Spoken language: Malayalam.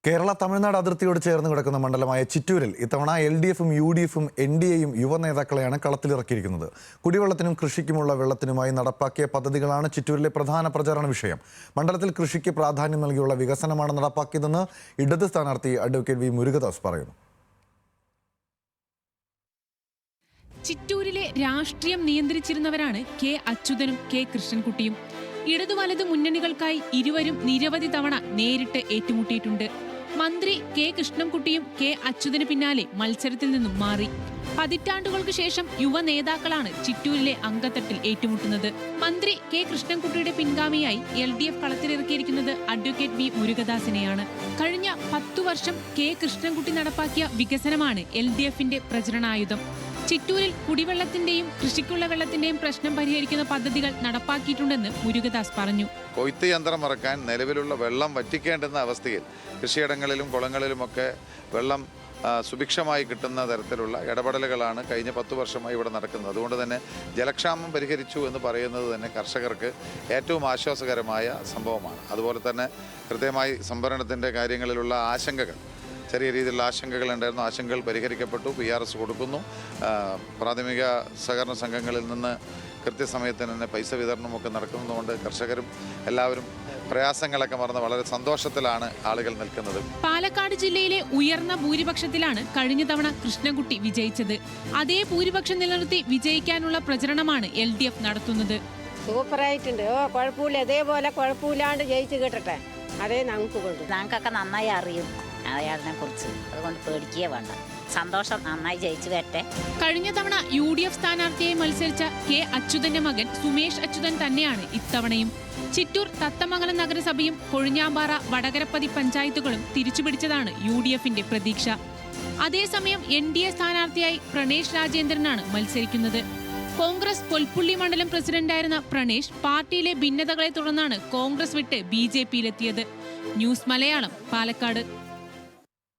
കേരള തമിഴ്നാട് അതിർത്തിയോട് ചേർന്ന് കിടക്കുന്ന മണ്ഡലമായ ചിറ്റൂരിൽ ഇത്തവണ LDFും UDFും NDAയും യുവ നേതാക്കളെയാണ് കളത്തിലിറക്കിയിരിക്കുന്നത്. കുടിവെള്ളത്തിനും കൃഷിക്കുമുള്ള വെള്ളത്തിനുമായി നടപ്പാക്കിയ പദ്ധതികളാണ് ചിറ്റൂരിലെ പ്രധാന പ്രചാരണ വിഷയം. മണ്ഡലത്തിൽ കൃഷിക്ക് പ്രാധാന്യം നൽകിയുള്ള വികസനമാണ് നടപ്പാക്കിയതെന്ന് ഇടത് സ്ഥാനാർത്ഥി അഡ്വക്കേറ്റ് വി മുരുകദാസ് പറയുന്നു. ചിറ്റൂരിലെ രാഷ്ട്രീയം നിയന്ത്രിച്ചിരുന്നവരാണ് കെ അച്യുതനും കെ കൃഷ്ണൻകുട്ടിയും. ഇടതു വലതു മുന്നണികൾക്കായി ഇരുവരും നിരവധി തവണ നേരിട്ട് ഏറ്റുമുട്ടിയിട്ടുണ്ട്. മന്ത്രി കെ കൃഷ്ണൻകുട്ടിയും കെ അച്യുതന് പിന്നാലെ മത്സരത്തിൽ നിന്നും മാറി. പതിറ്റാണ്ടുകൾക്ക് ശേഷം യുവ നേതാക്കളാണ് ചിറ്റൂരിലെ അങ്കത്തട്ടിൽ ഏറ്റുമുട്ടുന്നത്. മന്ത്രി കെ കൃഷ്ണൻകുട്ടിയുടെ പിൻഗാമിയായി LDF കളത്തിലിറക്കിയിരിക്കുന്നത് അഡ്വക്കേറ്റ് വി മുരുകദാസിനെയാണ്. കഴിഞ്ഞ 10 വർഷം കെ കൃഷ്ണൻകുട്ടി നടപ്പാക്കിയ വികസനമാണ് LDFന്റെ പ്രചരണായുധം. ചിറ്റൂരിൽ കുടിവെള്ളത്തിന്റെയും കൃഷിക്കുള്ള വെള്ളത്തിന്റെയും പ്രശ്നം പരിഹരിക്കുന്ന പദ്ധതികൾ നടപ്പാക്കിയിട്ടുണ്ടെന്ന് മുരുകദാസ് പറഞ്ഞു. കൊയ്ത്ത് യന്ത്രം ഇറക്കാൻ നിലവിലുള്ള വെള്ളം വറ്റിക്കേണ്ടുന്ന അവസ്ഥയിൽ കൃഷിയിടങ്ങളിലും കുളങ്ങളിലുമൊക്കെ വെള്ളം സുഭിക്ഷമായി കിട്ടുന്ന തരത്തിലുള്ള ഇടപെടലുകളാണ് കഴിഞ്ഞ 10 വർഷമായി ഇവിടെ നടക്കുന്നത്. അതുകൊണ്ട് തന്നെ ജലക്ഷാമം പരിഹരിച്ചു എന്ന് പറയുന്നത് തന്നെ കർഷകർക്ക് ഏറ്റവും ആശ്വാസകരമായ സംഭവമാണ്. അതുപോലെ തന്നെ കൃത്യമായി സംഭരണത്തിൻ്റെ കാര്യങ്ങളിലുള്ള ആശങ്കകൾ, ചെറിയ രീതിയിലുള്ള ആശങ്കകളുണ്ടായിരുന്നു. ആശങ്കകൾ പരിഹരിക്കപ്പെട്ടു. PRS കൊടുക്കുന്നു. പ്രാഥമിക സഹകരണ സംഘങ്ങളിൽ നിന്ന് കൃത്യസമയത്തിന് തന്നെ പൈസ വിതരണമൊക്കെ നടക്കുന്നതുകൊണ്ട് കർഷകരും എല്ലാവരും പ്രയാസങ്ങളൊക്കെ മറന്ന് വളരെ സന്തോഷത്തിലാണ് ആളുകൾ നിൽക്കുന്നത്. പാലക്കാട് ജില്ലയിലെ ഉയർന്ന ഭൂരിപക്ഷത്തിലാണ് കഴിഞ്ഞ തവണ കൃഷ്ണൻകുട്ടി വിജയിച്ചത്. അതേ ഭൂരിപക്ഷം നിലനിർത്തി വിജയിക്കാനുള്ള പ്രചരണമാണ് LDF നടത്തുന്നത്. സൂപ്പറായിട്ടുണ്ട്. കുഴപ്പമില്ല, ഇതേപോലെ കുഴപ്പമില്ലാണ്ട് ജയിച്ചു കിട്ടട്ടെ. അതേ ഞങ്ങൾക്കൊക്കെ നന്നായി അറിയും അയാളിനെ കുറിച്ച്. അതുകൊണ്ട് പേടിക്കുകയേ വേണ്ട. സന്തോഷം, നന്നായി ജയിച്ചു വരട്ടെ. കഴിഞ്ഞ തവണ UDF സ്ഥാനാർത്ഥിയായി മത്സരിച്ച കെ അച്യുതന്റെ മകൻ സുമേഷ് അച്യുതൻ തന്നെയാണ് ഇത്തവണയും. ചിറ്റൂർ തത്തമംഗലം നഗരസഭയും കൊഴിഞ്ഞാമ്പാറ വടകരപ്പതി പഞ്ചായത്തുകളും തിരിച്ചുപിടിച്ചതാണ് UDFന്റെ പ്രതീക്ഷ. അതേസമയം NDA സ്ഥാനാർത്ഥിയായി പ്രണേഷ് രാജേന്ദ്രനാണ് മത്സരിക്കുന്നത്. കോൺഗ്രസ് പൊൽപ്പുള്ളി മണ്ഡലം പ്രസിഡന്റായിരുന്ന പ്രണേഷ് പാർട്ടിയിലെ ഭിന്നതകളെ തുടർന്നാണ് കോൺഗ്രസ് വിട്ട് BJPയിലെത്തിയത്. ന്യൂസ് മലയാളം, പാലക്കാട്.